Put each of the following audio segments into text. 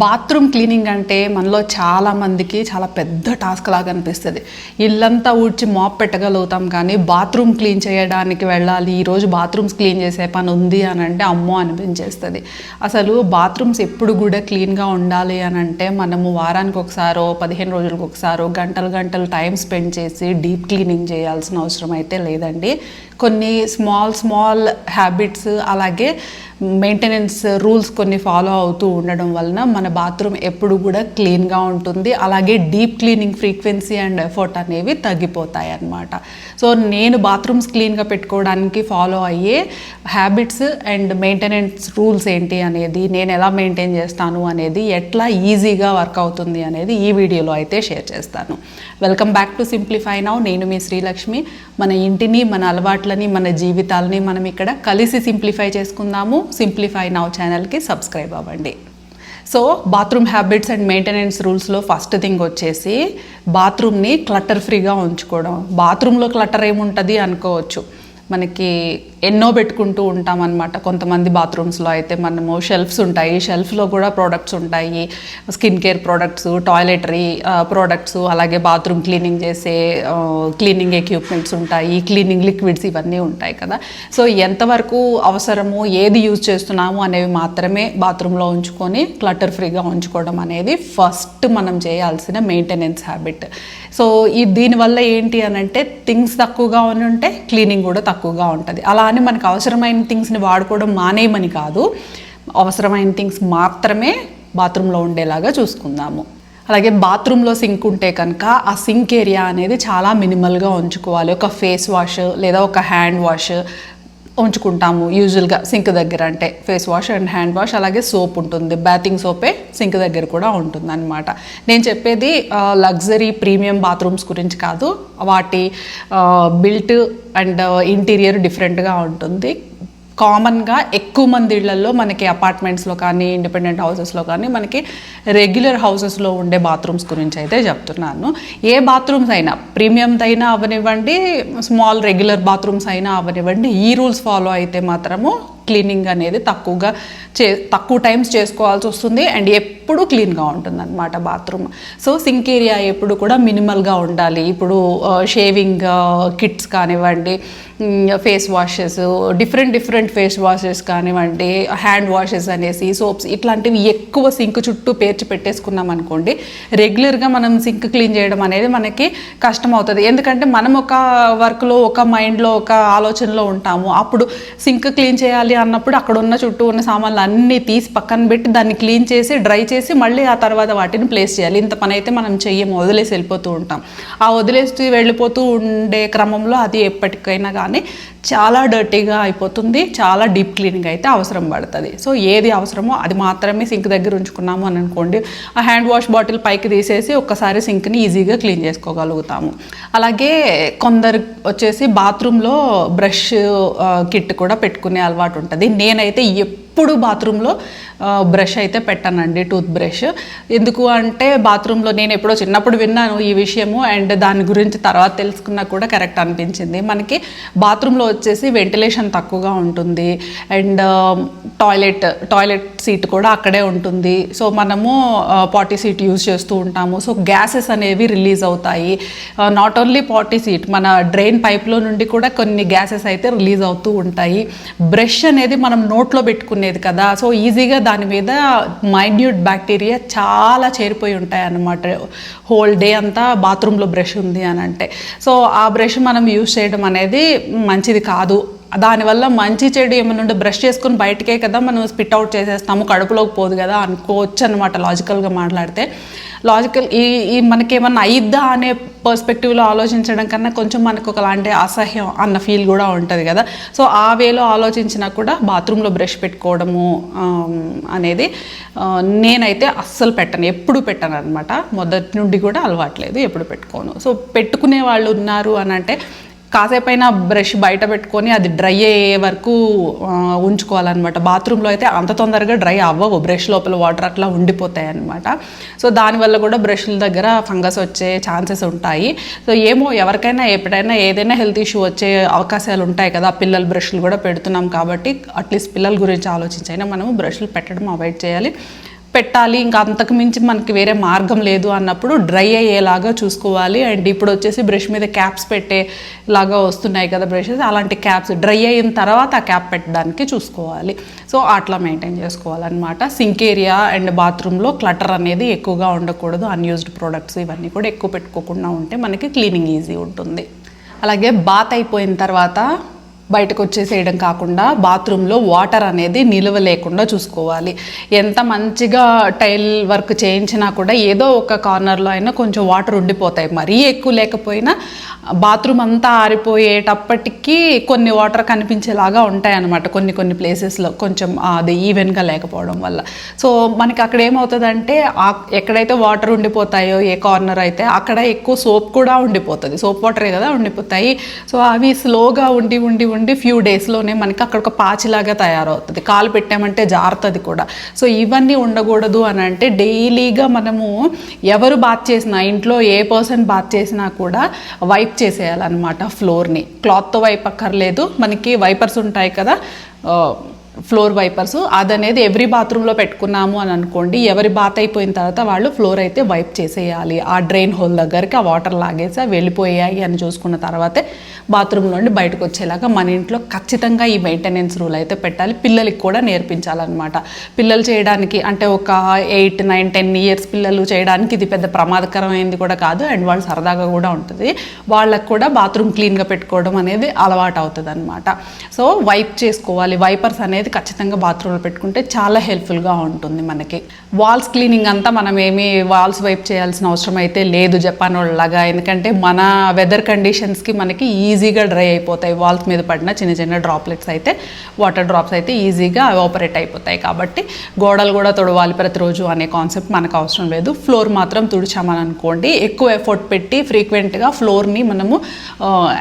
Bathroom cleaning అంటే మనలో చాలామందికి చాలా పెద్ద టాస్క్ లాగా అనిపిస్తుంది. ఇల్లంతా ఊడ్చి మాప్ పెట్టగలుగుతాం, కానీ బాత్రూమ్ క్లీన్ చేయడానికి వెళ్ళాలి, ఈరోజు బాత్రూమ్స్ క్లీన్ చేసే పని ఉంది అని అంటే అమ్మో అనిపించేస్తుంది. అసలు బాత్రూమ్స్ ఎప్పుడు కూడా క్లీన్గా ఉండాలి అని అంటే మనము వారానికి ఒకసారో 15 రోజులకు ఒకసారో గంటలు గంటలు టైం స్పెండ్ చేసి డీప్ క్లీనింగ్ చేయాల్సిన అవసరం అయితే లేదండి. కొన్ని స్మాల్ హ్యాబిట్స్ అలాగే మెయింటెనెన్స్ రూల్స్ కొన్ని ఫాలో అవుతూ ఉండడం వలన మన బాత్రూమ్ ఎప్పుడు కూడా క్లీన్గా ఉంటుంది. అలాగే deep cleaning frequency and effort అనేవి తగ్గిపోతాయి అన్నమాట. సో నేను బాత్రూమ్స్ క్లీన్గా పెట్టుకోవడానికి ఫాలో అయ్యే హ్యాబిట్స్ అండ్ మెయింటెనెన్స్ రూల్స్ ఏంటి అనేది, నేను ఎలా మెయింటైన్ చేస్తాను అనేది, ఎట్లా ఈజీగా వర్క్ అవుతుంది అనేది ఈ వీడియోలో అయితే షేర్ చేస్తాను. Welcome back to simplify now. నేను మీ శ్రీలక్ష్మి. మన ఇంటిని, మన అలవాట్లని, మన జీవితాలని మనం ఇక్కడ కలిసి సింప్లిఫై చేసుకుందాము. సింప్లిఫై నౌ ఛానల్కి సబ్స్క్రైబ్ అవ్వండి. So bathroom habits and maintenance రూల్స్లో ఫస్ట్ థింగ్ వచ్చేసి బాత్రూమ్ని క్లటర్ ఫ్రీగా ఉంచుకోవడం. బాత్రూంలో క్లటర్ ఏముంటుంది అనుకోవచ్చు, మనకి ఎన్నో పెట్టుకుంటూ ఉంటాం అన్నమాట. కొంతమంది బాత్రూమ్స్లో అయితే మనము షెల్ఫ్స్ ఉంటాయి, షెల్ఫ్లో కూడా ప్రోడక్ట్స్ ఉంటాయి, skin care products, toiletry products, అలాగే బాత్రూమ్ క్లీనింగ్ చేసే క్లీనింగ్ ఎక్విప్మెంట్స్ ఉంటాయి, క్లీనింగ్ లిక్విడ్స్, ఇవన్నీ ఉంటాయి కదా. సో ఎంతవరకు అవసరము, ఏది యూజ్ చేస్తున్నాము అనేవి మాత్రమే బాత్రూంలో ఉంచుకొని క్లటర్ ఫ్రీగా ఉంచుకోవడం అనేది ఫస్ట్ మనం చేయాల్సిన మెయింటెనెన్స్ హ్యాబిట్. సో దీనివల్ల ఏంటి అని అంటే థింగ్స్ తక్కువగా ఉంటే క్లీనింగ్ కూడా తక్కువగా ఉంటుంది. అలా అని మనకు అవసరమైన థింగ్స్ని వాడుకోవడం మానేయమని కాదు, అవసరమైన థింగ్స్ మాత్రమే బాత్రూంలో ఉండేలాగా చూసుకుందాము. అలాగే బాత్రూంలో సింక్ ఉంటే కనుక ఆ సింక్ ఏరియా అనేది చాలా మినిమల్గా ఉంచుకోవాలి. ఒక ఫేస్ వాష్ లేదా ఒక హ్యాండ్ వాష్ ఉంచుకుంటాము యూజువల్గా సింక్ దగ్గర. అంటే face wash and hand wash, అలాగే సోప్ ఉంటుంది, బ్యాతింగ్ సోపే సింక్ దగ్గర కూడా ఉంటుంది అనమాట. నేను చెప్పేది లగ్జరీ ప్రీమియం బాత్రూమ్స్ గురించి కాదు. వాటి బిల్ట్ అండ్ ఇంటీరియర్ డిఫరెంట్గా ఉంటుంది. కామన్గా ఎక్కువ మంది ఇళ్లలో మనకి అపార్ట్మెంట్స్లో కానీ ఇండిపెండెంట్ హౌసెస్లో కానీ మనకి రెగ్యులర్ హౌసెస్లో ఉండే బాత్రూమ్స్ గురించి అయితే చెప్తున్నాను. ఏ బాత్రూమ్స్ అయినా, ప్రీమియంది అయినా అవనివ్వండి, స్మాల్ రెగ్యులర్ బాత్రూమ్స్ అయినా అవనివ్వండి, ఈ రూల్స్ ఫాలో అయితే మాత్రము క్లీనింగ్ అనేది తక్కువ టైమ్స్ చేసుకోవాల్సి వస్తుంది అండ్ ఎప్పుడు క్లీన్గా ఉంటుంది అనమాట బాత్రూమ్. సో సింక్ ఏరియా ఎప్పుడు కూడా మినిమల్గా ఉండాలి. ఇప్పుడు షేవింగ్ కిట్స్ కానివ్వండి, face washes, different face washes కానివ్వండి, హ్యాండ్ వాషెస్ అనేసి, సోప్స్, ఇట్లాంటివి ఎక్కువ సింక్ చుట్టూ పేర్చి పెట్టేసుకున్నాం అనుకోండి, రెగ్యులర్గా మనం సింక్ క్లీన్ చేయడం అనేది మనకి కష్టం అవుతుంది. ఎందుకంటే మనం ఒక వర్క్లో, ఒక మైండ్లో, ఒక ఆలోచనలో ఉంటాము. అప్పుడు సింక్ క్లీన్ చేయాలి అన్నప్పుడు అక్కడ ఉన్న చుట్టూ ఉన్న సామాన్లు అన్నీ తీసి పక్కన పెట్టి దాన్ని క్లీన్ చేసి డ్రై చేసి మళ్ళీ ఆ తర్వాత వాటిని ప్లేస్ చేయాలి. ఇంత పని అయితే మనం చెయ్యము, వదిలేసి వెళ్ళిపోతూ ఉంటాం. ఆ వదిలేసి వెళ్ళిపోతూ ఉండే క్రమంలో అది ఎప్పటికైనా కానీ చాలా డర్టీగా అయిపోతుంది, చాలా డీప్ క్లీనింగ్ అయితే అవసరం పడుతుంది. సో ఏది అవసరమో అది మాత్రమే సింక్ దగ్గర ఉంచుకున్నాము అని అనుకోండి, ఆ హ్యాండ్ వాష్ బాటిల్ పైకి తీసేసి ఒక్కసారి సింక్ని ఈజీగా క్లీన్ చేసుకోగలుగుతాము. అలాగే కొందరు వచ్చేసి బాత్రూంలో బ్రష్ కిట్ కూడా పెట్టుకునే అలవాటు ఉంటుంది. నేనైతే ఎప్పుడు బాత్రూంలో బ్రష్ అయితే పెట్టానండి, టూత్ బ్రష్. ఎందుకు అంటే బాత్రూంలో నేను ఎప్పుడో చిన్నప్పుడు విన్నాను ఈ విషయము అండ్ దాని గురించి తర్వాత తెలుసుకున్నా కూడా కరెక్ట్ అనిపించింది. మనకి బాత్రూంలో వచ్చేసి వెంటిలేషన్ తక్కువగా ఉంటుంది అండ్ టాయిలెట్ సీట్ కూడా అక్కడే ఉంటుంది. సో మనము పాటీ సీట్ యూజ్ చేస్తూ ఉంటాము. సో గ్యాసెస్ అనేవి రిలీజ్ అవుతాయి. నాట్ ఓన్లీ పాటీ సీట్, మన డ్రైన్ పైప్లో నుండి కూడా కొన్ని గ్యాసెస్ అయితే రిలీజ్ అవుతూ ఉంటాయి. బ్రష్ అనేది మనం నోట్లో పెట్టుకునేది కదా, సో ఈజీగా దాని మీద మైన్యూట్ బ్యాక్టీరియా చాలా చేరిపోయి ఉంటాయి అన్నమాట. హోల్ డే అంతా బాత్రూంలో బ్రష్ ఉంది అని అంటే, సో ఆ బ్రష్ మనం యూజ్ చేయడం అనేది మంచిది కాదు. దానివల్ల మంచి చెడు ఏమైనా ఉంటే బ్రష్ చేసుకుని బయటకే కదా మనం స్పిట్ అవుట్ చేసేస్తాము, కడుపులోకి పోదు కదా అనుకోవచ్చు అనమాట. లాజికల్గా మాట్లాడితే ఈ మనకేమన్నా అయిద్దా అనే పర్స్పెక్టివ్లో ఆలోచించడం కన్నా కొంచెం మనకు ఒకలాంటి అసహ్యం అన్న ఫీల్ కూడా ఉంటుంది కదా. సో ఆ వేలో ఆలోచించినా కూడా బాత్రూంలో బ్రష్ పెట్టుకోవడము అనేది నేనైతే అస్సలు ఎప్పుడు పెట్టను అనమాట. మొదటి నుండి కూడా అలవాట్లేదు, ఎప్పుడు పెట్టుకోను. సో పెట్టుకునే వాళ్ళు ఉన్నారు అని అంటే కాసేపైన బ్రష్ బయట పెట్టుకొని అది డ్రై అయ్యే వరకు ఉంచుకోవాలన్నమాట. బాత్రూంలో అయితే అంత తొందరగా డ్రై అవ్వవు, బ్రష్ లోపల వాటర్ అట్లా ఉండిపోతాయి అన్నమాట. సో దానివల్ల కూడా బ్రష్ల దగ్గర ఫంగస్ వచ్చే ఛాన్సెస్ ఉంటాయి. సో ఏమో ఎవరికైనా ఎప్పుడైనా ఏదైనా హెల్త్ ఇష్యూ వచ్చే అవకాశాలు ఉంటాయి కదా. పిల్లల బ్రష్లు కూడా పెడుతున్నాం కాబట్టి అట్లీస్ట్ పిల్లల గురించి ఆలోచించైనా మనము బ్రష్లు పెట్టడం అవాయిడ్ చేయాలి. పెట్టాలి, ఇంకా అంతకు మించి మనకి వేరే మార్గం లేదు అన్నప్పుడు డ్రై అయ్యేలాగా చూసుకోవాలి. అండ్ ఇప్పుడు వచ్చేసి బ్రష్ మీద క్యాప్స్ పెట్టేలాగా వస్తున్నాయి కదా బ్రషెస్, అలాంటి క్యాప్స్ డ్రై అయిన తర్వాత ఆ క్యాప్ పెట్టడానికి చూసుకోవాలి. సో అట్లా మెయింటైన్ చేసుకోవాలన్నమాట. సింక్ ఏరియా అండ్ బాత్రూంలో క్లటర్ అనేది ఎక్కువగా ఉండకూడదు. అన్యూజ్డ్ ప్రోడక్ట్స్ ఇవన్నీ కూడా ఎక్కువ పెట్టుకోకుండా ఉంటే మనకి క్లీనింగ్ ఈజీ ఉంటుంది. అలాగే బాత్ అయిపోయిన తర్వాత బయటకు వచ్చేసేయడం కాకుండా బాత్రూంలో వాటర్ అనేది నిలువ లేకుండా చూసుకోవాలి. ఎంత మంచిగా టైల్ వర్క్ చేయించినా కూడా ఏదో ఒక కార్నర్లో అయినా కొంచెం వాటర్ ఉండిపోతాయి. మరీ ఎక్కువ లేకపోయినా బాత్రూమ్ అంతా ఆరిపోయేటప్పటికీ కొన్ని వాటర్ కనిపించేలాగా ఉంటాయి అన్నమాట కొన్ని ప్లేసెస్లో, కొంచెం అది ఈవెన్గా లేకపోవడం వల్ల. సో మనకి అక్కడ ఏమవుతుందంటే ఎక్కడైతే వాటర్ ఉండిపోతాయో ఏ కార్నర్ అయితే అక్కడ ఎక్కువ సోప్ కూడా ఉండిపోతుంది. సోప్ వాటరే కదా ఉండిపోతాయి. సో అవి స్లోగా ఉండి ఫ్యూ డేస్లోనే మనకి అక్కడ ఒక పాచిలాగా తయారవుతుంది. కాలు పెట్టామంటే జారుతుంది కూడా. సో ఇవన్నీ ఉండకూడదు అని అంటే డైలీగా మనము ఎవరు బాత్ చేసినా, ఇంట్లో ఏ పర్సన్ బాత్ చేసినా కూడా వైప్ చేసేయాలన్నమాట ఫ్లోర్ని. క్లాత్తో వైప్ అక్కర్లేదు, మనకి వైపర్స్ ఉంటాయి కదా ఫ్లోర్ వైపర్స్, అదనేది ఎవ్రీ బాత్రూంలో పెట్టుకున్నాము అని అనుకోండి, ఎవరి బాత్ అయిపోయిన తర్వాత వాళ్ళు ఫ్లోర్ అయితే వైప్ చేసేయాలి. ఆ డ్రైన్ హోల్ దగ్గరికి ఆ వాటర్ లాగేసి వెళ్ళిపోయాయి అని చూసుకున్న తర్వాతే బాత్రూమ్ నుండి బయటకు వచ్చేలాగా మన ఇంట్లో ఖచ్చితంగా ఈ మెయింటెనెన్స్ రూల్ అయితే పెట్టాలి. పిల్లలకి కూడా నేర్పించాలన్నమాట. పిల్లలు చేయడానికి అంటే ఒక 8, 9, 10 ఇయర్స్ పిల్లలు చేయడానికి ఇది పెద్ద ప్రమాదకరమైనది కూడా కాదు. అండ్ వాళ్ళు సరదాగా కూడా ఉంటుంది. వాళ్ళకు కూడా బాత్రూమ్ క్లీన్గా పెట్టుకోవడం అనేది అలవాటు అవుతుంది అనమాట. సో వైప్ చేసుకోవాలి. వైపర్స్ అనేది ఖచ్చితంగా బాత్రూంలో పెట్టుకుంటే చాలా హెల్ప్ఫుల్గా ఉంటుంది మనకి. వాల్స్ క్లీనింగ్ అంతా మనం ఏమీ వాల్స్ వైప్ చేయాల్సిన అవసరం అయితే లేదు జపాన్ వాళ్ళలాగా. ఎందుకంటే మన వెదర్ కండిషన్స్కి మనకి ఈజీగా డ్రై అయిపోతాయి. వాల్స్ మీద పడిన చిన్న డ్రాప్లెట్స్ అయితే, వాటర్ డ్రాప్స్ అయితే ఈజీగా ఆపరేట్ అయిపోతాయి. కాబట్టి గోడలు కూడా తుడవాలి ప్రతిరోజు అనే కాన్సెప్ట్ మనకు అవసరం లేదు. ఫ్లోర్ మాత్రం తుడిచామని అనుకోండి, ఎక్కువ ఎఫర్ట్ పెట్టి ఫ్రీక్వెంట్గా ఫ్లోర్ని మనము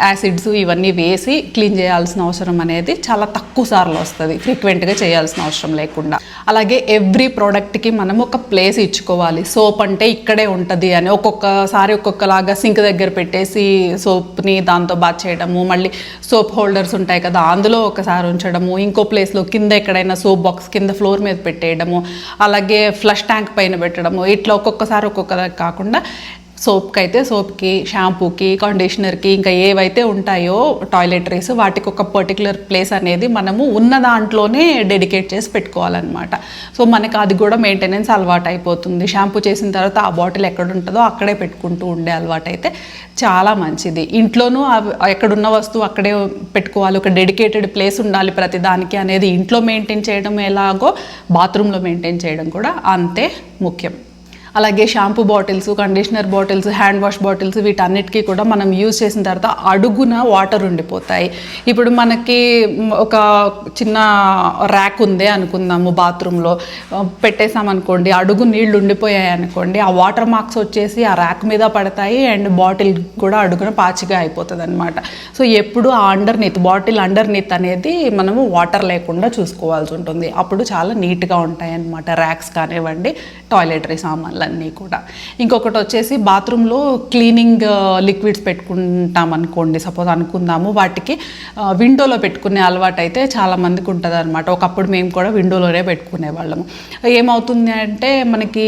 యాసిడ్స్ ఇవన్నీ వేసి క్లీన్ చేయాల్సిన అవసరం అనేది చాలా తక్కువ సార్లు వస్తుంది, ఫ్రీక్వెంట్గా చేయాల్సిన అవసరం లేకుండా. అలాగే ఎవ్రీ ప్రోడక్ట్కి మనం ఒక ప్లేస్ ఇచ్చుకోవాలి. సోప్ అంటే ఇక్కడే ఉంటుంది అని ఒక్కొక్కసారి ఒక్కొక్కలాగా సింక్ దగ్గర పెట్టేసి సోప్ని దాంతో బాత్ చేయడము, మళ్ళీ సోప్ హోల్డర్స్ ఉంటాయి కదా అందులో ఒకసారి ఉంచడము, ఇంకో ప్లేస్లో కింద ఎక్కడైనా సోప్ బాక్స్ కింద ఫ్లోర్ మీద పెట్టేయడము, అలాగే ఫ్లష్ ట్యాంక్ పైన పెట్టడము, ఇట్లా ఒక్కొక్కసారి ఒక్కొక్కలా కాకుండా సోప్కి అయితే సోప్కి, షాంపూకి, కండిషనర్కి, ఇంకా ఏవైతే ఉంటాయో టాయిలెటరీస్ వాటికి ఒక పర్టికులర్ ప్లేస్ అనేది మనము ఉన్న దాంట్లోనే డెడికేట్ చేసి పెట్టుకోవాలన్నమాట. సో మనకి అది కూడా మెయింటెనెన్స్ అలవాటు అయిపోతుంది. షాంపూ చేసిన తర్వాత ఆ బాటిల్ ఎక్కడ ఉంటుందో అక్కడే పెట్టుకుంటూ ఉండే అలవాటు అయితే చాలా మంచిది. ఇంట్లోనూ ఎక్కడున్న వస్తువు అక్కడే పెట్టుకోవాలి, ఒక డెడికేటెడ్ ప్లేస్ ఉండాలి ప్రతి దానికి అనేది ఇంట్లో మెయింటైన్ చేయడం ఎలాగో బాత్రూంలో మెయింటైన్ చేయడం కూడా అంతే ముఖ్యం. అలాగే shampoo bottles, conditioner bottles, hand wash bottles వీటన్నిటికీ కూడా మనం యూజ్ చేసిన తర్వాత అడుగున వాటర్ ఉండిపోతాయి. ఇప్పుడు మనకి ఒక చిన్న ర్యాక్ ఉందే అనుకుందాము, బాత్రూంలో పెట్టేసామనుకోండి, అడుగు నీళ్లు ఉండిపోయాయి అనుకోండి, ఆ వాటర్ మార్క్స్ వచ్చేసి ఆ ర్యాక్ మీద పడతాయి అండ్ బాటిల్ కూడా అడుగున పాచిగా అయిపోతుంది అనమాట. సో ఎప్పుడు ఆ బాటిల్ అండర్నీత్ అనేది మనము వాటర్ లేకుండా చూసుకోవాల్సి ఉంటుంది. అప్పుడు చాలా నీట్గా ఉంటాయి అన్నమాట ర్యాక్స్ కానివ్వండి, టాయిలెటరీ సామాన్లు అన్నీ కూడా. ఇంకొకటి వచ్చేసి బాత్రూంలో క్లీనింగ్ లిక్విడ్స్ పెట్టుకుంటాం అనుకోండి, సపోజ్ అనుకుందాము, వాటికి విండోలో పెట్టుకునే అలవాటు అయితే చాలా మందికి ఉంటుంది అనమాట. ఒకప్పుడు మేము కూడా విండోలోనే పెట్టుకునే వాళ్ళము. ఏమవుతుంది అంటే మనకి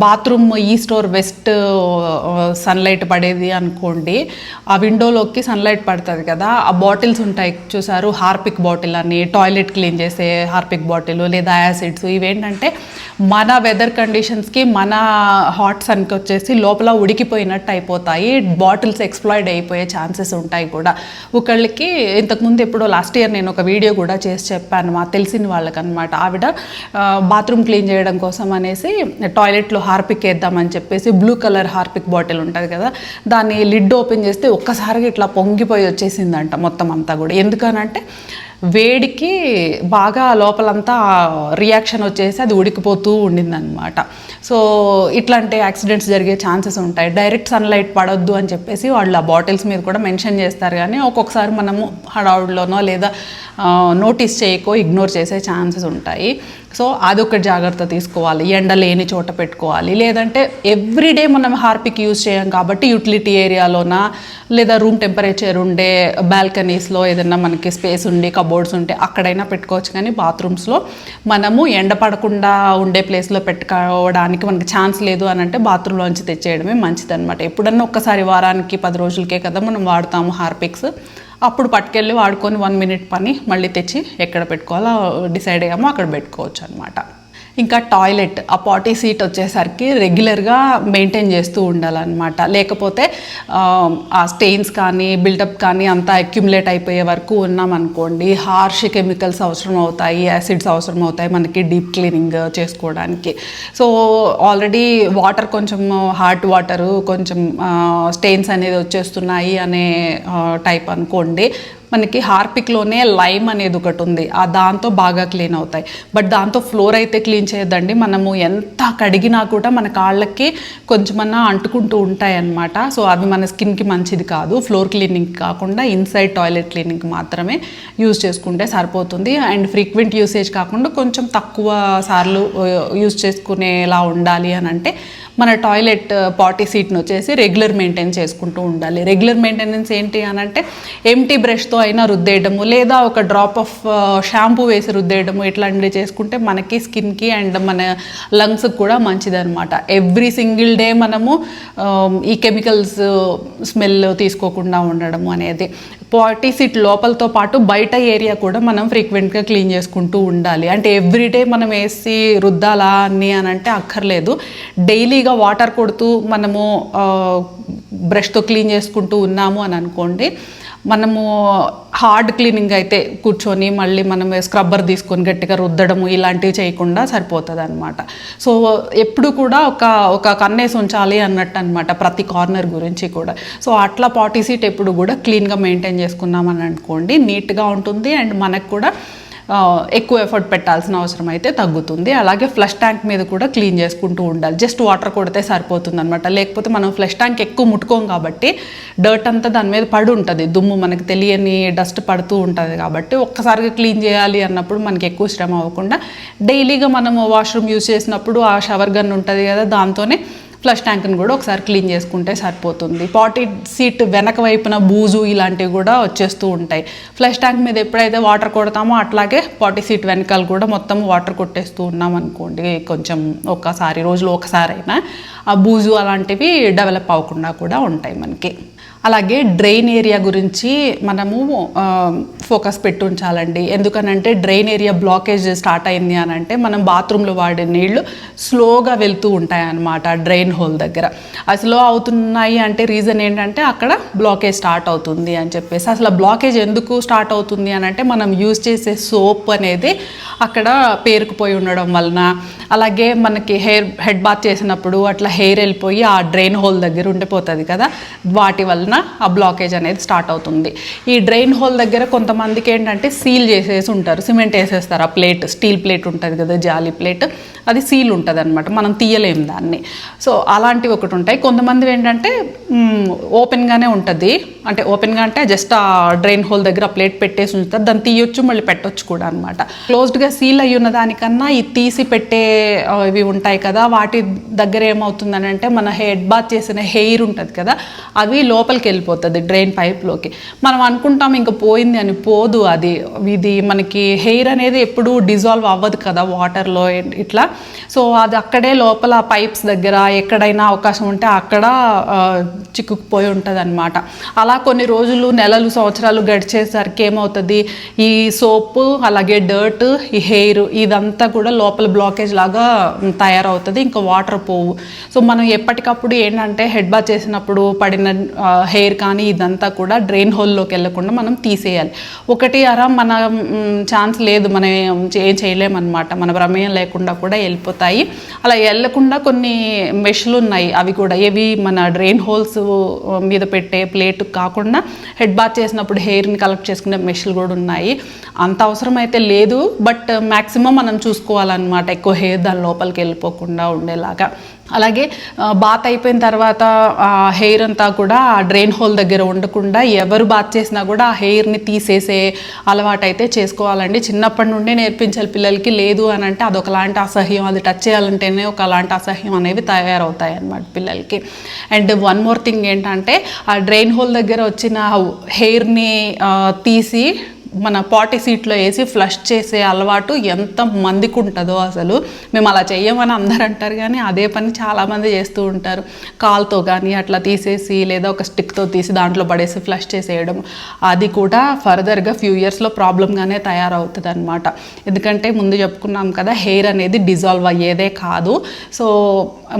bathroom east or west sunlight పడేది అనుకోండి, ఆ విండోలోకి సన్లైట్ పడుతుంది కదా, ఆ బాటిల్స్ ఉంటాయి చూసారు, హార్పిక్ బాటిల్ అని, టాయిలెట్ క్లీన్ చేసే హార్పిక్ బాటిల్ లేదా యాసిడ్స్, ఇవేంటంటే మన వెదర్ కండిషన్స్కి మన హాట్ సన్కి వచ్చేసి లోపల ఉడికిపోయినట్టు అయిపోతాయి, బాటిల్స్ ఎక్స్ప్లాయిడ్ అయిపోయే ఛాన్సెస్ ఉంటాయి కూడా. ఒకళ్ళకి ఇంతకుముందు ఎప్పుడో లాస్ట్ ఇయర్ నేను ఒక వీడియో కూడా చేసి చెప్పాను మా తెలిసిన వాళ్ళకి అనమాట. ఆవిడ బాత్రూమ్ క్లీన్ చేయడం కోసం అనేసి టాయిలెట్లో హార్పిక్ వేద్దామని చెప్పేసి బ్లూ కలర్ హార్పిక్ బాటిల్ ఉంటుంది కదా, దాన్ని లిడ్ ఓపెన్ చేస్తే ఒక్కసారిగా ఇట్లా పొంగిపోయి వచ్చేసిందంట మొత్తం అంతా కూడా. ఎందుకనంటే వేడికి బాగా లోపలంతా రియాక్షన్ వచ్చేసి అది ఉడికిపోతూ ఉండిందనమాట. సో ఇట్లాంటి యాక్సిడెంట్స్ జరిగే ఛాన్సెస్ ఉంటాయి. డైరెక్ట్ సన్లైట్ పడొద్దు అని చెప్పేసి వాళ్ళు ఆ బాటిల్స్ మీద కూడా మెన్షన్ చేస్తారు, కానీ ఒక్కొక్కసారి మనము హడావుడిలోనో లేదా నోటీస్ చేయకో ఇగ్నోర్ చేసే ఛాన్సెస్ ఉంటాయి. సో అదొక జాగ్రత్త తీసుకోవాలి, ఎండ లేని చోట పెట్టుకోవాలి. లేదంటే ఎవ్రీడే మనం హార్పిక్ యూజ్ చేయం కాబట్టి యూటిలిటీ ఏరియాలోన లేదా రూమ్ టెంపరేచర్ ఉండే బాల్కనీస్లో ఏదైనా మనకి స్పేస్ ఉండి కబోర్డ్స్ ఉంటే అక్కడైనా పెట్టుకోవచ్చు. కానీ బాత్రూమ్స్లో మనము ఎండ పడకుండా ఉండే ప్లేస్లో పెట్టుకోవడానికి మనకి ఛాన్స్ లేదు అని అంటే బాత్రూంలోంచి తెచ్చేయడమే మంచిదన్నమాట. ఎప్పుడన్నా ఒక్కసారి వారానికి 10 రోజులకే కదా మనం వాడతాము హార్పిక్స్, అప్పుడు పట్టుకెళ్ళి వాడుకొని 1 మినిట్ పని మళ్ళీ తెచ్చి ఎక్కడ పెట్టుకోవాలో డిసైడ్ అయ్యామో అక్కడ పెట్టుకోవచ్చు అనమాట. ఇంకా టాయిలెట్, ఆ పాటీ సీట్ వచ్చేసరికి రెగ్యులర్గా మెయింటైన్ చేస్తూ ఉండాలన్నమాట. లేకపోతే ఆ స్టెయిన్స్ కానీ బిల్డప్ కానీ అంతా అక్యుములేట్ అయిపోయే వరకు ఉన్నామనుకోండి, హార్ష్ కెమికల్స్ అవసరం అవుతాయి, యాసిడ్స్ అవసరం అవుతాయి మనకి డీప్ క్లీనింగ్ చేసుకోవడానికి. సో ఆల్రెడీ వాటర్ కొంచెం హాట్ వాటరు కొంచెం స్టెయిన్స్ అనేది వచ్చేస్తున్నాయి అనే టైప్ అనుకోండి, మనకి హార్పిక్లోనే లైమ్ అనేది ఒకటి ఉంది, దాంతో బాగా క్లీన్ అవుతాయి. బట్ దాంతో ఫ్లోర్ అయితే క్లీన్ చేయొద్దండి. మనము ఎంత కడిగినా కూడా మన కాళ్ళకి కొంచెమన్నా అంటుకుంటూ ఉంటాయి అన్నమాట. సో అవి మన స్కిన్కి మంచిది కాదు. ఫ్లోర్ క్లీనింగ్ కాకుండా ఇన్సైడ్ టాయిలెట్ క్లీనింగ్ మాత్రమే యూజ్ చేసుకుంటే సరిపోతుంది. అండ్ ఫ్రీక్వెంట్ యూసేజ్ కాకుండా కొంచెం తక్కువ సార్లు యూజ్ చేసుకునేలా ఉండాలి అని అంటే మన టాయిలెట్ పాటీ సీట్ను వచ్చేసి రెగ్యులర్ మెయింటైన్ చేసుకుంటూ ఉండాలి. రెగ్యులర్ మెయింటెనెన్స్ ఏంటి అని అంటే ఎంటీ బ్రష్తో అయినా రుద్దేయడము, లేదా ఒక డ్రాప్ ఆఫ్ షాంపూ వేసి రుద్దేయడము, ఇట్లాంటివి చేసుకుంటే మనకి స్కిన్కి అండ్ మన లంగ్స్కి కూడా మంచిదన్నమాట. ఎవ్రీ సింగిల్ డే మనము ఈ కెమికల్స్ స్మెల్ తీసుకోకుండా ఉండడము అనేది. పాటీ సీట్ లోపలతో పాటు బయట ఏరియా కూడా మనం ఫ్రీక్వెంట్గా క్లీన్ చేసుకుంటూ ఉండాలి. అంటే ఎవ్రీడే మనం వేసి రుద్దాలా అని అంటే అక్కర్లేదు. డైలీగా వాటర్ కొడుతూ మనము బ్రష్తో క్లీన్ చేసుకుంటూ ఉన్నాము అని అనుకోండి, మనము హార్డ్ క్లీనింగ్ అయితే కూర్చొని మళ్ళీ మనం స్క్రబ్బర్ తీసుకొని గట్టిగా రుద్దడము ఇలాంటివి చేయకుండా సరిపోతుంది అనమాట. సో ఎప్పుడు కూడా ఒక కన్నేసి ఉంచాలి అన్నట్టు అనమాట ప్రతి కార్నర్ గురించి కూడా. సో అట్లా పాటీ సీట్ ఎప్పుడు కూడా క్లీన్గా మెయింటైన్ చేసుకున్నామని అనుకోండి, నీట్గా ఉంటుంది అండ్ మనకు కూడా ఎక్కువ ఎఫర్ట్ పెట్టాల్సిన అవసరం అయితే తగ్గుతుంది. అలాగే ఫ్లష్ ట్యాంక్ మీద కూడా క్లీన్ చేసుకుంటూ ఉండాలి. జస్ట్ వాటర్ కొడితే సరిపోతుంది అనమాట. లేకపోతే మనం ఫ్లష్ ట్యాంక్ ఎక్కువ ముట్టుకోం కాబట్టి డర్ట్ అంతా దాని మీద పడి ఉంటుంది, దుమ్ము మనకి తెలియని డస్ట్ పడుతూ ఉంటుంది. కాబట్టి ఒక్కసారిగా క్లీన్ చేయాలి అన్నప్పుడు మనకి ఎక్కువ శ్రమ అవ్వకుండా డైలీగా మనము వాష్రూమ్ యూజ్ చేసినప్పుడు ఆ షవర్ గన్ ఉంటుంది కదా, దాంతోనే ఫ్లష్ ట్యాంక్ని కూడా ఒకసారి క్లీన్ చేసుకుంటే సరిపోతుంది. పాటీ సీట్ వెనక వైపున బూజు ఇలాంటివి కూడా వచ్చేస్తూ ఉంటాయి. ఫ్లష్ ట్యాంక్ మీద ఎప్పుడైతే వాటర్ కొడతామో అట్లాగే పాటీ సీట్ వెనకాల కూడా మొత్తం వాటర్ కొట్టేస్తూ ఉన్నాం అనుకోండి, కొంచెం రోజులో ఒకసారి అయినా ఆ బూజు అలాంటివి డెవలప్ అవ్వకుండా కూడా ఉంటాయి మనకి. అలాగే డ్రైన్ ఏరియా గురించి మనము ఫోకస్ పెట్టి ఉంచాలండి. ఎందుకనంటే డ్రైన్ ఏరియా బ్లాకేజ్ స్టార్ట్ అయింది అని అంటే మనం బాత్రూంలో వాడే నీళ్లు స్లోగా వెళ్తూ ఉంటాయి అన్నమాట డ్రైన్ హోల్ దగ్గర. అది స్లో అవుతున్నాయి అంటే రీజన్ ఏంటంటే అక్కడ బ్లాకేజ్ స్టార్ట్ అవుతుంది అని చెప్పేసి. అసలు బ్లాకేజ్ ఎందుకు స్టార్ట్ అవుతుంది అని అంటే మనం యూజ్ చేసే సోప్ అనేది అక్కడ పేరుకుపోయి ఉండడం వలన, అలాగే మనకి హెడ్ బాత్ చేసినప్పుడు అట్లా హెయిర్ వెళ్ళిపోయి ఆ డ్రైన్ హోల్ దగ్గర ఉండిపోతుంది కదా, వాటి వలన ఆ బ్లాకేజ్ అనేది స్టార్ట్ అవుతుంది. ఈ డ్రైన్ హోల్ దగ్గర కొంతమందికి ఏంటంటే సీల్ చేసేసి ఉంటారు, సిమెంట్ వేసేస్తారు. ఆ ప్లేట్, స్టీల్ ప్లేట్ ఉంటుంది కదా, జాలీ ప్లేట్, అది సీల్ ఉంటుంది అనమాట, మనం తీయలేము దాన్ని. సో అలాంటివి ఒకటి ఉంటాయి. కొంతమంది ఏంటంటే ఓపెన్గానే ఉంటుంది, అంటే ఓపెన్గా అంటే జస్ట్ ఆ డ్రైన్ హోల్ దగ్గర ప్లేట్ పెట్టేసి ఉంచుతారు, దాన్ని తీయొచ్చు మళ్ళీ పెట్టొచ్చు కూడా అనమాట. క్లోజ్డ్గా సీల్ అయ్యి ఉన్న దానికన్నా ఈ తీసి పెట్టే ఇవి ఉంటాయి కదా, వాటి దగ్గర ఏమవుతుందని అంటే మన హెడ్ బాత్ చేసిన హెయిర్ ఉంటుంది కదా, అవి లోపలికి వెళ్ళిపోతుంది డ్రైన్ పైప్లోకి. మనం అనుకుంటాం ఇంకా పోయింది అని, పోదు. ఇది మనకి హెయిర్ అనేది ఎప్పుడు డిజాల్వ్ అవ్వదు కదా వాటర్లో ఇట్లా. సో అది అక్కడే లోపల పైప్స్ దగ్గర ఎక్కడైనా అవకాశం ఉంటే అక్కడ చిక్కుకుపోయి ఉంటుంది అనమాట. అలా కొన్ని రోజులు, నెలలు, సంవత్సరాలు గడిచేసరికి ఏమవుతుంది, ఈ సోపు అలాగే డర్ట్, ఈ హెయిర్ ఇదంతా కూడా లోపల బ్లాకేజ్ లాగా తయారవుతుంది, ఇంకా వాటర్ పోవు. సో మనం ఎప్పటికప్పుడు ఏంటంటే హెడ్ బాత్ చేసినప్పుడు పడిన హెయిర్ కానీ ఇదంతా కూడా డ్రైన్ హోల్లోకి వెళ్ళకుండా మనం తీసేయాలి. ఒకటి మన ఛాన్స్ లేదు, మనం ఏం చేయలేమన్నమాట, మన ప్రమేయం లేకుండా కూడా వెళ్ళిపోతాయి. అలా వెళ్ళకుండా కొన్ని మెష్లు ఉన్నాయి, అవి కూడా ఏవి మన డ్రైన్ హోల్స్ మీద పెట్టే ప్లేట్ కాకుండా హెడ్ బాత్ చేసినప్పుడు హెయిర్ని కలెక్ట్ చేసుకునే మెష్లు కూడా ఉన్నాయి. అంత అవసరం అయితే లేదు, బట్ మ్యాక్సిమం మనం చూసుకోవాలన్నమాట, ఎక్కువ హెయిర్ దాని లోపలికి వెళ్ళిపోకుండా ఉండేలాగా. అలాగే బాత్ అయిపోయిన తర్వాత హెయిర్ అంతా కూడా డ్రైన్ హోల్ దగ్గర ఉండకుండా ఎవరు బాత్ చేసినా కూడా ఆ హెయిర్ని తీసేసే అలవాటు అయితే చేసుకోవాలండి. చిన్నప్పటి నుండే నేర్పించాలి పిల్లలకి. లేదు అని అంటే అదొకలాంటి అసహ్యం, అది టచ్ చేయాలంటేనే ఒకలాంటి అసహ్యం అనేవి తయారవుతాయి అన్నమాట పిల్లలకి. అండ్ వన్ మోర్ థింగ్ ఏంటంటే, ఆ డ్రైన్ హోల్ దగ్గర వచ్చిన హెయిర్ని తీసి మన పాటీ సీట్లో వేసి ఫ్లష్ చేసే అలవాటు ఎంత మందికి ఉంటుందో అసలు. మేము అలా చెయ్యమని అందరు అంటారు, కానీ అదే పని చాలామంది చేస్తూ ఉంటారు. కాల్తో కానీ అట్లా తీసేసి, లేదా ఒక స్టిక్తో తీసి దాంట్లో పడేసి ఫ్లష్ చేసేయడం. అది కూడా ఫర్దర్గా ఫ్యూ ఇయర్స్లో ప్రాబ్లంగానే తయారవుతుంది అనమాట. ఎందుకంటే ముందు చెప్పుకున్నాం కదా, హెయిర్ అనేది డిజాల్వ్ అయ్యేదే కాదు. సో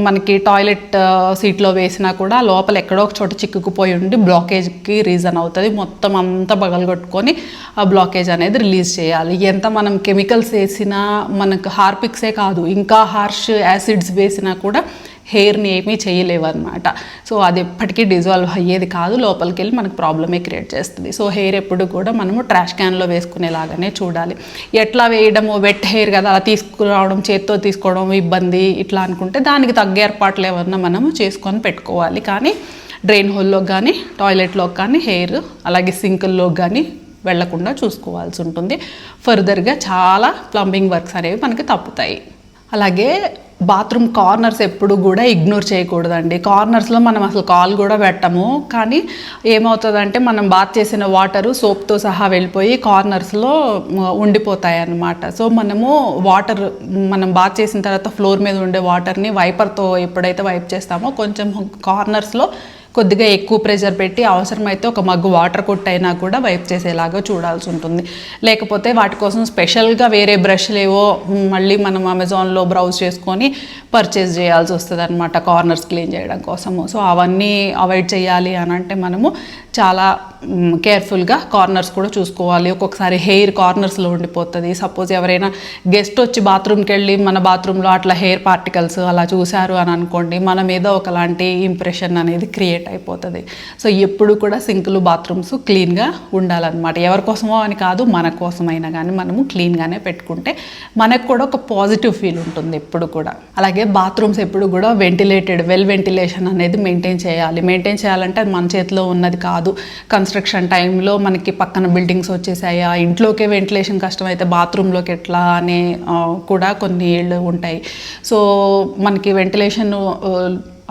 మనకి టాయిలెట్ సీట్లో వేసినా కూడా లోపల ఎక్కడో ఒక చోట చిక్కుకుపోయి ఉండి బ్లాకేజ్కి రీజన్ అవుతుంది. మొత్తం అంతా పగలగొట్టుకొని ఆ బ్లాకేజ్ అనేది రిలీజ్ చేయాలి. ఎంత మనం కెమికల్స్ వేసినా, మనకు హార్పిక్సే కాదు ఇంకా హార్ష్ యాసిడ్స్ వేసినా కూడా హెయిర్ని ఏమీ చేయలేవు అనమాట. సో అది ఎప్పటికీ డిజాల్వ్ అయ్యేది కాదు, లోపలికి వెళ్ళి మనకు ప్రాబ్లమే క్రియేట్ చేస్తుంది. సో హెయిర్ ఎప్పుడు కూడా మనము ట్రాష్ క్యాన్లో వేసుకునేలాగానే చూడాలి. ఎట్లా వేయడము, వెట్ హెయిర్ కదా అలా తీసుకురావడం, చేత్తో తీసుకోవడం ఇబ్బంది ఇట్లా అనుకుంటే దానికి తగ్గ ఏర్పాట్లు ఏమన్నా మనము చేసుకొని పెట్టుకోవాలి. కానీ డ్రైన్ హోల్లో కానీ టాయిలెట్లో కానీ హెయిర్, అలాగే సింకుల్లో కానీ వెళ్లకుండా చూసుకోవాల్సి ఉంటుంది. ఫర్దర్గా చాలా ప్లంబింగ్ వర్క్స్ అనేవి మనకి తప్పుతాయి. అలాగే బాత్రూమ్ కార్నర్స్ ఎప్పుడు కూడా ఇగ్నోర్ చేయకూడదండి. కార్నర్స్లో మనం అసలు కాల్ కూడా పెట్టము, కానీ ఏమవుతుందంటే మనం బాత్ చేసిన వాటరు సోప్తో సహా వెళ్ళిపోయి కార్నర్స్లో ఉండిపోతాయి అన్నమాట. సో మనము మనం బాత్ చేసిన తర్వాత ఫ్లోర్ మీద ఉండే వాటర్ని వైపర్తో ఎప్పుడైతే వైప్ చేస్తామో కొంచెం కార్నర్స్లో కొద్దిగా ఎక్కువ ప్రెషర్ పెట్టి అవసరమైతే ఒక మగ్గు వాటర్ కొట్టైనా కూడా వైప్ చేసేలాగా చూడాల్సి ఉంటుంది. లేకపోతే వాటి కోసం స్పెషల్గా వేరే బ్రష్లేవో మళ్ళీ మనం అమెజాన్లో బ్రౌజ్ చేసుకొని పర్చేస్ చేయాల్సి వస్తుంది అనమాట కార్నర్స్ క్లీన్ చేయడం కోసము. సో అవన్నీ అవాయిడ్ చేయాలి అని అంటే మనము చాలా కేర్ఫుల్గా కార్నర్స్ కూడా చూసుకోవాలి. ఒక్కొక్కసారి హెయిర్ కార్నర్స్లో ఉండిపోతుంది. సపోజ్ ఎవరైనా గెస్ట్ వచ్చి బాత్రూమ్కి వెళ్ళి మన బాత్రూంలో అట్లా హెయిర్ పార్టికల్స్ అలా చూశారు అని అనుకోండి, మన మీద ఒకలాంటి ఇంప్రెషన్ అనేది క్రియేట్ అయిపోతుంది. సో ఎప్పుడు కూడా సింకులు, బాత్రూమ్స్ క్లీన్గా ఉండాలన్నమాట. ఎవరి కోసమో అని కాదు, మన కోసమైనా కానీ మనము క్లీన్గానే పెట్టుకుంటే మనకు కూడా ఒక పాజిటివ్ ఫీల్ ఉంటుంది ఎప్పుడు కూడా. అలాగే బాత్రూమ్స్ ఎప్పుడు కూడా వెల్ వెంటిలేషన్ అనేది మెయింటైన్ చేయాలి. మెయింటైన్ చేయాలంటే అది మన చేతిలో ఉన్నది కాదు. కన్స్ట్రక్షన్ టైంలో మనకి పక్కన బిల్డింగ్స్ వచ్చేసాయా, ఇంట్లోకే వెంటిలేషన్ కష్టమైతే బాత్రూంలోకి ఎట్లా అనే కూడా కొన్ని ఏళ్ళు ఉంటాయి. సో మనకి వెంటిలేషన్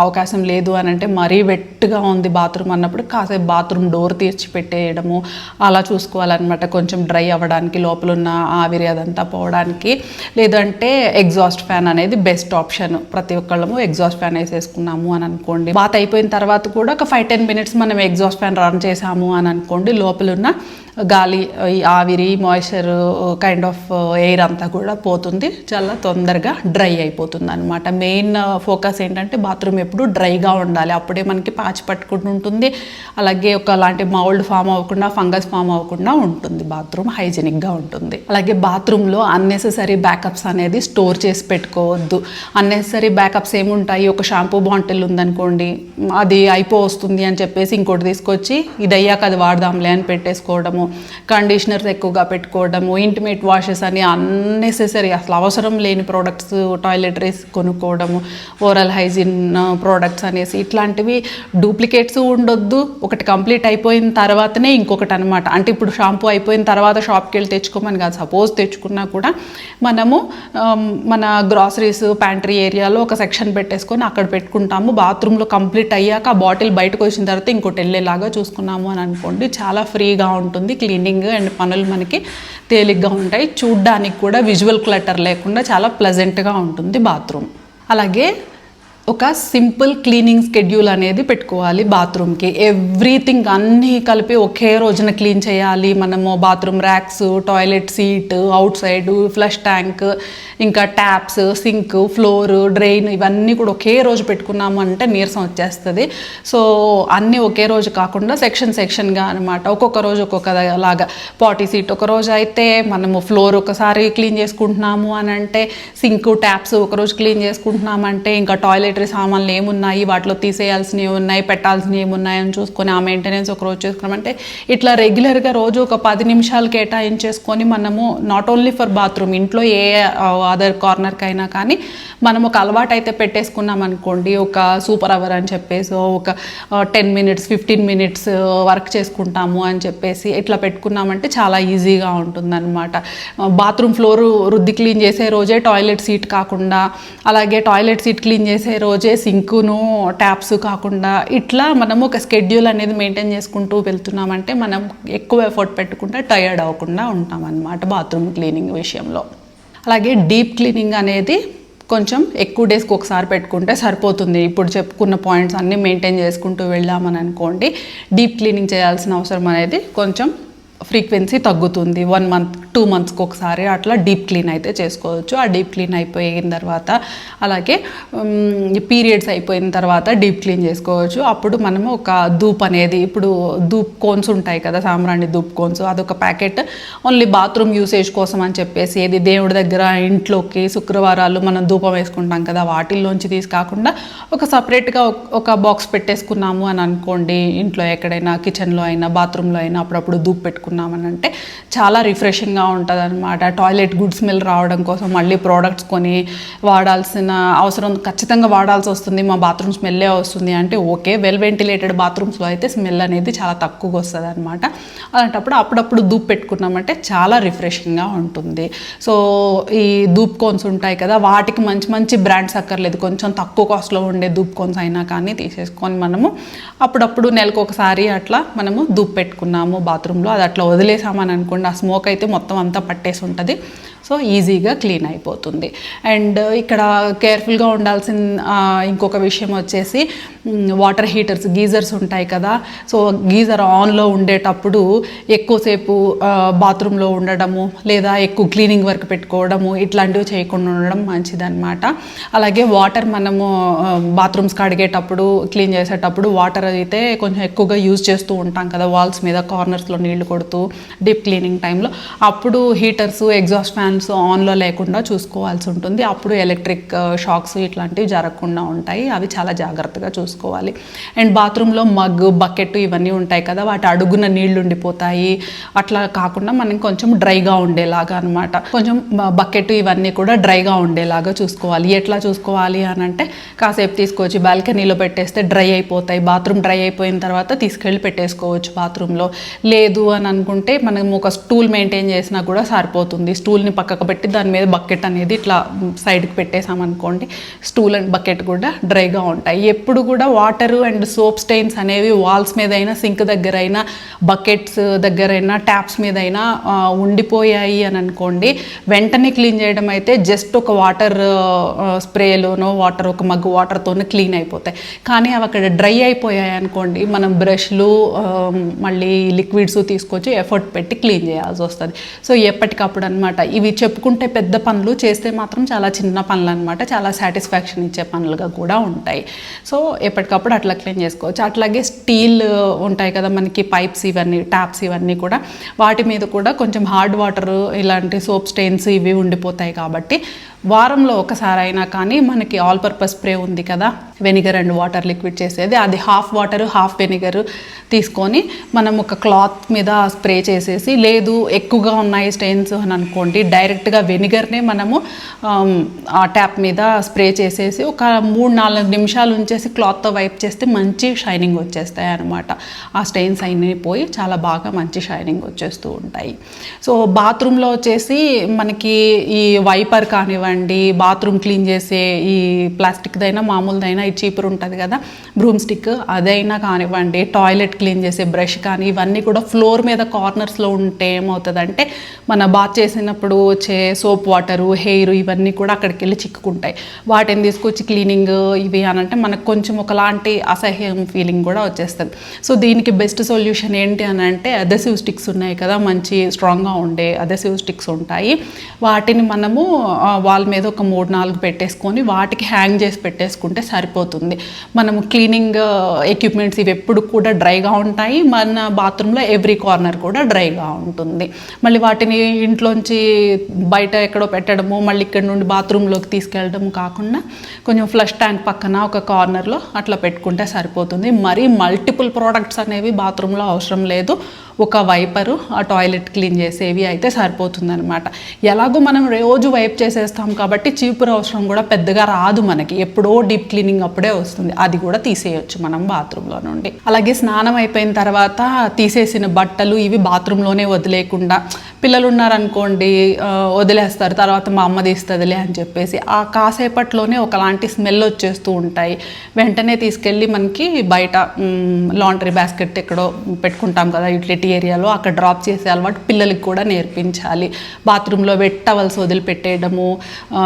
అవకాశం లేదు అని అంటే, మరీ వెట్గా ఉంది బాత్రూమ్ అన్నప్పుడు కాసేపు బాత్రూమ్ డోర్ తీర్చి పెట్టేయడము అలా చూసుకోవాలన్నమాట. కొంచెం డ్రై అవ్వడానికి, లోపల ఉన్న ఆవిరి అదంతా పోవడానికి. లేదంటే ఎగ్జాస్ట్ ఫ్యాన్ అనేది బెస్ట్ ఆప్షన్. ప్రతి ఒక్కళ్ళము ఎగ్జాస్ట్ ఫ్యాన్ వేసేసుకున్నాము అని అనుకోండి, బాత్ అయిపోయిన తర్వాత కూడా ఒక 5-10 మినిట్స్ మనం ఎగ్జాస్ట్ ఫ్యాన్ రన్ చేసాము అని అనుకోండి, లోపల ఉన్న గాలి, ఆవిరి, మాయిశ్చర్ కైండ్ ఆఫ్ ఎయిర్ అంతా కూడా పోతుంది. చాలా తొందరగా డ్రై అయిపోతుంది అనమాట. మెయిన్ ఫోకస్ ఏంటంటే బాత్రూమ్ ఎప్పుడు డ్రైగా ఉండాలి. అప్పుడే మనకి పాచి పట్టుకుంటూ ఉంటుంది. అలాగే ఒకలాంటి మౌల్డ్ ఫామ్ అవ్వకుండా, ఫంగస్ ఫామ్ అవ్వకుండా ఉంటుంది. బాత్రూమ్ హైజీనిక్గా ఉంటుంది. అలాగే బాత్రూంలో అన్నెసెసరీ బ్యాకప్స్ అనేది స్టోర్ చేసి పెట్టుకోవద్దు. అన్నెసెసరీ బ్యాకప్స్ ఏముంటాయి, ఒక షాంపూ బాటిల్ ఉందనుకోండి, అది అయిపోతుంది అని చెప్పేసి ఇంకోటి తీసుకొచ్చి ఇది అయ్యాక అది వాడదాంలే అని పెట్టేసుకోవడము, కండిషనర్స్ ఎక్కువగా పెట్టుకోవడము, ఇంటిమేట్ వాషెస్ అని అన్నెసెసరీ అసలు అవసరం లేని ప్రోడక్ట్స్, టాయిలెటరీస్ కొనుక్కోవడము, ఓరల్ హైజీన్ ప్రోడక్ట్స్ అనేసి ఇట్లాంటివి డూప్లికేట్స్ ఉండొద్దు. ఒకటి కంప్లీట్ అయిపోయిన తర్వాతనే ఇంకొకటి అనమాట. అంటే ఇప్పుడు షాంపూ అయిపోయిన తర్వాత షాప్కి వెళ్ళి తెచ్చుకోమని కాదు, సపోజ్ తెచ్చుకున్నా కూడా మనము మన గ్రాసరీస్ ప్యాంట్రీ ఏరియాలో ఒక సెక్షన్ పెట్టేసుకొని అక్కడ పెట్టుకుంటాము. బాత్రూంలో కంప్లీట్ అయ్యాక ఆ బాటిల్ బయటకు వచ్చిన తర్వాత ఇంకోటి వెళ్ళేలాగా చూసుకున్నాము అని అనుకోండి, చాలా ఫ్రీగా ఉంటుంది. క్లీనింగ్ అండ్ పనులు మనకి తేలిగ్గా ఉంటాయి. చూడ్డానికి కూడా విజువల్ క్లటర్ లేకుండా చాలా ప్లెజెంట్గా ఉంటుంది బాత్రూమ్. అలాగే ఒక సింపుల్ క్లీనింగ్ స్కెడ్యూల్ అనేది పెట్టుకోవాలి బాత్రూమ్కి. ఎవ్రీథింగ్ అన్నీ కలిపి ఒకే రోజున క్లీన్ చేయాలి మనము. Bathroom racks, toilet seat, out side flush tank, ఇంకా ట్యాప్స్, సింక్, ఫ్లోర్, డ్రైన్ ఇవన్నీ కూడా ఒకే రోజు పెట్టుకున్నాము అంటే నీరసం వచ్చేస్తుంది. సో అన్నీ ఒకే రోజు కాకుండా సెక్షన్గా అనమాట. ఒక్కొక్క రోజు ఒక్కొక్కలాగా. పాటీ సీట్ ఒక రోజు అయితే మనము ఫ్లోర్ ఒకసారి క్లీన్ చేసుకుంటున్నాము అని అంటే, సింక్ ట్యాప్స్ ఒకరోజు క్లీన్ చేసుకుంటున్నామంటే, ఇంకా టాయిలెట్ టాయిలెటరీ సామాన్లు ఏమున్నాయి, వాటిలో తీసేయాల్సినవి ఉన్నాయి, పెట్టాల్సినవి ఏమున్నాయి అని చూసుకొని ఆ మెయింటెనెన్స్ ఒక రోజు చేసుకున్నామంటే ఇట్లా రెగ్యులర్గా రోజు ఒక 10 నిమిషాలు కేటాయించేసుకొని మనము నాట్ ఓన్లీ ఫర్ బాత్రూమ్, ఇంట్లో ఏ అదర్ కార్నర్కైనా కానీ మనం ఒక అలవాటు అయితే పెట్టేసుకున్నాం అనుకోండి, ఒక సూపర్ అవర్ అని చెప్పేసి ఒక 10 మినిట్స్ 15 మినిట్స్ వర్క్ చేసుకుంటాము అని చెప్పేసి ఇట్లా పెట్టుకున్నామంటే చాలా ఈజీగా ఉంటుందన్నమాట. బాత్రూమ్ ఫ్లోర్ రుద్ది క్లీన్ చేసే రోజే టాయిలెట్ సీట్ కాకుండా, అలాగే టాయిలెట్ సీట్ క్లీన్ చేసే రోజే సింకును ట్యాప్స్ కాకుండా, ఇట్లా మనము ఒక స్కెడ్యూల్ అనేది మెయింటైన్ చేసుకుంటూ వెళ్తున్నామంటే మనం ఎక్కువ ఎఫర్ట్ పెట్టుకుంటే టయర్డ్ అవ్వకుండా ఉంటాం అన్నమాట బాత్రూమ్ క్లీనింగ్ విషయంలో. అలాగే డీప్ క్లీనింగ్ అనేది కొంచెం ఎక్కువ డేస్కి ఒకసారి పెట్టుకుంటే సరిపోతుంది. ఇప్పుడు చెప్పుకున్న పాయింట్స్ అన్నీ మెయింటైన్ చేసుకుంటూ వెళ్ళామని అనుకోండి, డీప్ క్లీనింగ్ చేయాల్సిన అవసరం అనేది కొంచెం ఫ్రీక్వెన్సీ తగ్గుతుంది. 1 మంత్ 2 మంత్స్కి ఒకసారి అట్లా డీప్ క్లీన్ అయితే చేసుకోవచ్చు. ఆ డీప్ క్లీన్ అయిపోయిన తర్వాత అలాగే పీరియడ్స్ అయిపోయిన తర్వాత డీప్ క్లీన్ చేసుకోవచ్చు. అప్పుడు మనము ఒక ధూప్ అనేది, ఇప్పుడు ధూప్ కోన్స్ ఉంటాయి కదా, సాంబ్రాణి ధూప్ కోన్స్, అదొక ప్యాకెట్ ఓన్లీ బాత్రూమ్ యూసేజ్ కోసం అని చెప్పేసి, ఏది దేవుడి దగ్గర ఇంట్లోకి శుక్రవారాలు మనం ధూపం వేసుకుంటాం కదా, వాటిల్లోంచి తీసి కాకుండా ఒక సపరేట్గా ఒక బాక్స్ పెట్టేసుకున్నాము అని అనుకోండి, ఇంట్లో ఎక్కడైనా కిచెన్లో అయినా బాత్రూంలో అయినా అప్పుడప్పుడు ధూప్ పెట్టుకున్నామని అంటే చాలా రిఫ్రెషింగ్గా ఉంటుంది అనమాట. టాయిలెట్ గుడ్ స్మెల్ రావడం కోసం మళ్ళీ ప్రోడక్ట్స్ కొని వాడాల్సిన అవసరం, ఖచ్చితంగా వాడాల్సి వస్తుంది, మా బాత్రూమ్ స్మెల్లే వస్తుంది అంటే ఓకే, వెల్ వెంటిలేటెడ్ బాత్రూమ్స్లో అయితే స్మెల్ అనేది చాలా తక్కువగా వస్తుంది అనమాట. అలాంటప్పుడు అప్పుడప్పుడు ధూప్ పెట్టుకున్నామంటే చాలా రిఫ్రెషింగ్గా ఉంటుంది. సో ఈ ధూప్ కోన్స్ ఉంటాయి కదా, వాటికి మంచి మంచి బ్రాండ్స్ అక్కర్లేదు, కొంచెం తక్కువ కాస్ట్లో ఉండే ధూప్ కోన్స్ అయినా కానీ తీసేసుకొని మనము అప్పుడప్పుడు నెలకు ఒకసారి అట్లా మనము ధూప్ పెట్టుకున్నాము బాత్రూంలో, అది అట్లా వదిలేసామని అనుకోండి, ఆ స్మోక్ అయితే మొత్తం అంతా పట్టేసి ఉంటుంది. సో ఈజీగా క్లీన్ అయిపోతుంది. అండ్ ఇక్కడ కేర్ఫుల్గా ఉండాల్సిన ఇంకొక విషయం వచ్చేసి వాటర్ హీటర్స్, గీజర్స్ ఉంటాయి కదా, సో గీజర్ ఆన్లో ఉండేటప్పుడు ఎక్కువసేపు బాత్రూంలో ఉండడము లేదా ఎక్కువ క్లీనింగ్ వర్క్ పెట్టుకోవడము ఇట్లాంటివి చేయకుండా ఉండడం మంచిదన్నమాట. అలాగే వాటర్ మనము బాత్రూమ్స్ కడిగేటప్పుడు క్లీన్ చేసేటప్పుడు వాటర్ అయితే కొంచెం ఎక్కువగా యూజ్ చేస్తూ ఉంటాం కదా, వాల్స్ మీద కార్నర్స్లో నీళ్లు కొడుతూ డీప్ క్లీనింగ్ టైంలో, అప్పుడు హీటర్స్ ఎగ్జాస్ట్ ఫ్యాన్స్ ఆన్లో లేకుండా చూసుకోవాల్సి ఉంటుంది. అప్పుడు ఎలక్ట్రిక్ షాక్స్ ఇట్లాంటివి జరగకుండా ఉంటాయి, అవి చాలా జాగ్రత్తగా చూసుకోవాలి. అండ్ బాత్రూంలో మగ్, బకెట్ ఇవన్నీ ఉంటాయి కదా, వాటి అడుగున నీళ్లు ఉండిపోతాయి, అట్లా కాకుండా మనం కొంచెం డ్రైగా ఉండేలాగా అనమాట, కొంచెం బకెట్ ఇవన్నీ కూడా డ్రైగా ఉండేలాగా చూసుకోవాలి. ఎట్లా చూసుకోవాలి అని అంటే కాసేపు తీసుకొచ్చి బాల్కనీలో పెట్టేస్తే డ్రై అయిపోతాయి, బాత్రూమ్ డ్రై అయిపోయిన తర్వాత తీసుకెళ్ళి పెట్టేసుకోవచ్చు బాత్రూంలో. లేదు అని అనుకుంటే మనం ఒక స్టూల్ మెయింటైన్ చేసినా కూడా సరిపోతుంది. స్టూల్ని పక్కకు పెట్టి దాని మీద బకెట్ అనేది ఇట్లా సైడ్కి పెట్టేసామనుకోండి, స్టూల్ అండ్ బకెట్ కూడా డ్రైగా ఉంటాయి. ఎప్పుడు కూడా వాటర్ అండ్ సోప్ స్టెయిన్స్ అనేవి వాల్స్ మీద అయినా, సింక్ దగ్గర అయినా, బకెట్స్ దగ్గర అయినా, ట్యాప్స్ మీద అయినా ఉండిపోయాయి అని అనుకోండి, వెంటనే క్లీన్ చేయడం అయితే జస్ట్ ఒక వాటర్ స్ప్రేలోనో ఒక మగ్గు వాటర్తోనే క్లీన్ అయిపోతాయి. కానీ అవి అక్కడ డ్రై అయిపోయాయి అనుకోండి, మనం బ్రష్లు మళ్ళీ లిక్విడ్స్ తీసుకొచ్చి ఎఫర్ట్ పెట్టి క్లీన్ చేయాల్సి వస్తుంది. సో ఎప్పటికప్పుడు అనమాట. ఇవి చెప్పుకుంటే పెద్ద పనులు, చేస్తే మాత్రం చాలా చిన్న పనులు అనమాట, చాలా సాటిస్ఫాక్షన్ ఇచ్చే పనులుగా కూడా ఉంటాయి. సో ఎప్పటికప్పుడు అట్లా క్లీన్ చేసుకోవచ్చు. అట్లాగే స్టీల్ ఉంటాయి కదా మనకి, పైప్స్ ఇవన్నీ, ట్యాప్స్ ఇవన్నీ కూడా, వాటి మీద కూడా కొంచెం హార్డ్ వాటర్ ఇలాంటి సోప్ స్టెయిన్స్ ఇవి ఉండిపోతాయి. కాబట్టి వారంలో ఒకసారి అయినా కానీ మనకి ఆల్ పర్పస్ స్ప్రే ఉంది కదా, వెనిగర్ అండ్ వాటర్ లిక్విడ్ చేసేది, అది హాఫ్ వాటర్ హాఫ్ వెనిగర్ తీసుకొని మనం ఒక క్లాత్ మీద స్ప్రే చేసేసి, లేదు ఎక్కువగా ఉన్నాయి స్టెయిన్స్ అని అనుకోండి, డైరెక్ట్గా వెనిగర్నే మనము ఆ ట్యాప్ మీద స్ప్రే చేసేసి ఒక 3-4 నిమిషాలు ఉంచేసి క్లాత్తో వైప్ చేస్తే మంచి షైనింగ్ వచ్చేస్తాయి అనమాట. ఆ స్టెయిన్స్ అన్నీ పోయి చాలా బాగా మంచి షైనింగ్ వచ్చేస్తూ ఉంటాయి. సో బాత్రూంలో వచ్చేసి మనకి ఈ వైపర్ కానివ్వండి, బాత్రూమ్ క్లీన్ చేసే ఈ ప్లాస్టిక్దైనా మామూలుదైనా ఈ చీపురు ఉంటుంది కదా, బ్రూమ్ స్టిక్, అదైనా కానివ్వండి, టాయిలెట్ క్లీన్ చేసే బ్రష్ కానీ, ఇవన్నీ కూడా ఫ్లోర్ మీద కార్నర్స్లో ఉంటే ఏమవుతుందంటే మన బాత్ చేసినప్పుడు వచ్చే సోప్ వాటరు, హెయిర్ ఇవన్నీ కూడా అక్కడికి వెళ్ళి చిక్కుకుంటాయి. వాటిని తీసుకొచ్చి క్లీనింగ్ ఇవి అని అంటే మనకు కొంచెం ఒకలాంటి అసహ్యం ఫీలింగ్ కూడా వచ్చేస్తుంది. సో దీనికి బెస్ట్ సొల్యూషన్ ఏంటి అని అంటే అదెసివ్ స్టిక్స్ ఉన్నాయి కదా, మంచి స్ట్రాంగ్గా ఉండే అదెసివ్ స్టిక్స్ ఉంటాయి, వాటిని మనము వాల్ మీద ఒక 3-4 పెట్టేసుకొని వాటికి హ్యాంగ్ చేసి పెట్టేసుకుంటే సరిపోతుంది. మనము క్లీనింగ్ ఎక్విప్మెంట్స్ ఇవి ఎప్పుడు కూడా డ్రైగా ఉంటాయి. మన బాత్రూంలో ఎవ్రీ కార్నర్ కూడా డ్రైగా ఉంటుంది. మళ్ళీ వాటిని ఇంట్లోంచి బయట ఎక్కడో పెట్టడము, మళ్ళీ ఇక్కడ నుండి బాత్రూంలోకి తీసుకెళ్ళడం కాకుండా కొంచెం ఫ్లష్ ట్యాంక్ పక్కన ఒక కార్నర్లో అట్లా పెట్టుకుంటే సరిపోతుంది. మరీ మల్టిపుల్ ప్రోడక్ట్స్ అనేవి బాత్రూంలో అవసరం లేదు. ఒక వైపరు ఆ టాయిలెట్ క్లీన్ చేసేవి అయితే సరిపోతుంది అనమాట. ఎలాగో మనం రోజు వైప్ చేసేస్తాం కాబట్టి చీపురు అవసరం కూడా పెద్దగా రాదు మనకి. ఎప్పుడో డీప్ క్లీనింగ్ అప్పుడే వస్తుంది, అది కూడా తీసేయచ్చు మనం బాత్రూంలో నుండి. అలాగే స్నానం అయిపోయిన తర్వాత తీసేసిన బట్టలు ఇవి బాత్రూంలోనే వదిలేకుండా, పిల్లలు ఉన్నారనుకోండి వదిలేస్తారు, తర్వాత మా అమ్మ తీస్తుందిలే అని చెప్పేసి ఆ కాసేపట్లోనే ఒకలాంటి స్మెల్ వచ్చేస్తూ ఉంటాయి. వెంటనే తీసుకెళ్ళి మనకి బయట లాండ్రీ బాస్కెట్ ఎక్కడో పెట్టుకుంటాం కదా యూటిలిటీ ఏరియాలో, అక్కడ డ్రాప్ చేసే అలవాటు పిల్లలకి కూడా నేర్పించాలి. బాత్రూంలో వెట్ టవల్స్ వదిలిపెట్టేయడము,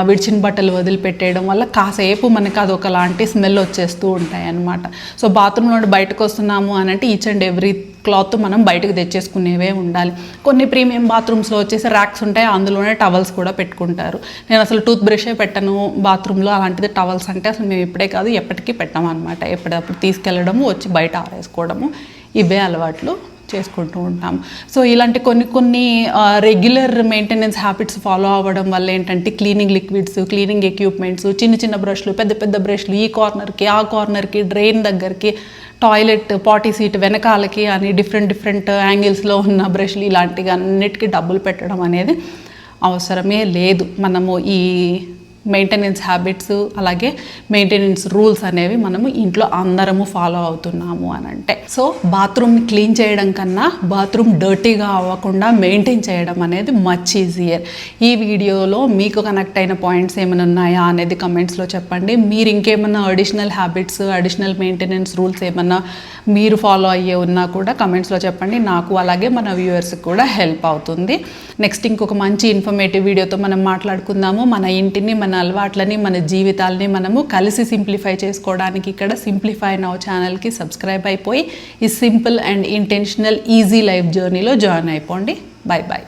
విడిచిన బట్టలు వదిలిపెట్టేయడం వల్ల కాసేపు మనకి అదొకలాంటి స్మెల్ వచ్చేస్తూ ఉంటాయి అన్నమాట. సో బాత్రూంలో బయటకు వస్తున్నాము అని అంటే ఈచ్ అండ్ ఎవ్రీ క్లాత్ మనం బయటకు తెచ్చేసుకునేవే ఉండాలి. కొన్ని ప్రీమియం బాత్రూమ్స్లో వచ్చేసి ర్యాక్స్ ఉంటాయి, అందులోనే టవల్స్ కూడా పెట్టుకుంటారు. నేను అసలు టూత్ బ్రషే పెట్టను బాత్రూంలో, అలాంటిది టవల్స్ అంటే అసలు మేము ఇప్పుడే కాదు ఎప్పటికీ పెట్టామన్నమాట. ఎప్పటికప్పుడు తీసుకెళ్ళడము, వచ్చి బయట ఆరేసుకోవడము, ఇవే అలవాట్లు చేసుకుంటూ ఉంటాం. సో ఇలాంటి కొన్ని రెగ్యులర్ మెయింటెనెన్స్ హ్యాబిట్స్ ఫాలో అవ్వడం వల్ల ఏంటంటే క్లీనింగ్ లిక్విడ్స్, క్లీనింగ్ ఎక్విప్మెంట్స్, చిన్న బ్రష్లు, పెద్ద బ్రష్లు, ఈ కార్నర్కి ఆ కార్నర్కి, డ్రైన్ దగ్గరికి, టాయిలెట్ పాటీ సీట్ వెనకాలకి అని డిఫరెంట్ యాంగిల్స్లో ఉన్న బ్రష్లు, ఇలాంటివి అన్నిటికీ డబ్బులు పెట్టడం అనేది అవసరమే లేదు. మనము ఈ మెయింటెనెన్స్ హ్యాబిట్స్ అలాగే మెయింటెనెన్స్ రూల్స్ అనేవి మనము ఇంట్లో అందరము ఫాలో అవుతున్నాము అని అంటే. సో బాత్రూమ్ని క్లీన్ చేయడం కన్నా బాత్రూమ్ డర్టీగా అవ్వకుండా మెయింటైన్ చేయడం అనేది మచ్ ఈజియర్. ఈ వీడియోలో మీకు కనెక్ట్ అయిన పాయింట్స్ ఏమైనా ఉన్నాయా అనేది కమెంట్స్లో చెప్పండి. మీరు ఇంకేమన్నా additional habits, additional maintenance rules ఏమన్నా మీరు ఫాలో అయ్యే ఉన్నా కూడా కమెంట్స్లో చెప్పండి. నాకు అలాగే మన వ్యూవర్స్కి కూడా హెల్ప్ అవుతుంది. నెక్స్ట్ ఇంకొక మంచి ఇన్ఫర్మేటివ్ వీడియోతో మనం మాట్లాడుకుందాము. మన ఇంటిని, మన అలవాట్లని, మన జీవితాలని మనము కలిసి సింప్లిఫై చేసుకోవడానికి ఇక్కడ సింప్లిఫై నౌ ఛానల్కి సబ్స్క్రైబ్ అయిపోయి ఈ simple and intentional easy life జర్నీలో జాయిన్ అయిపోండి. బై.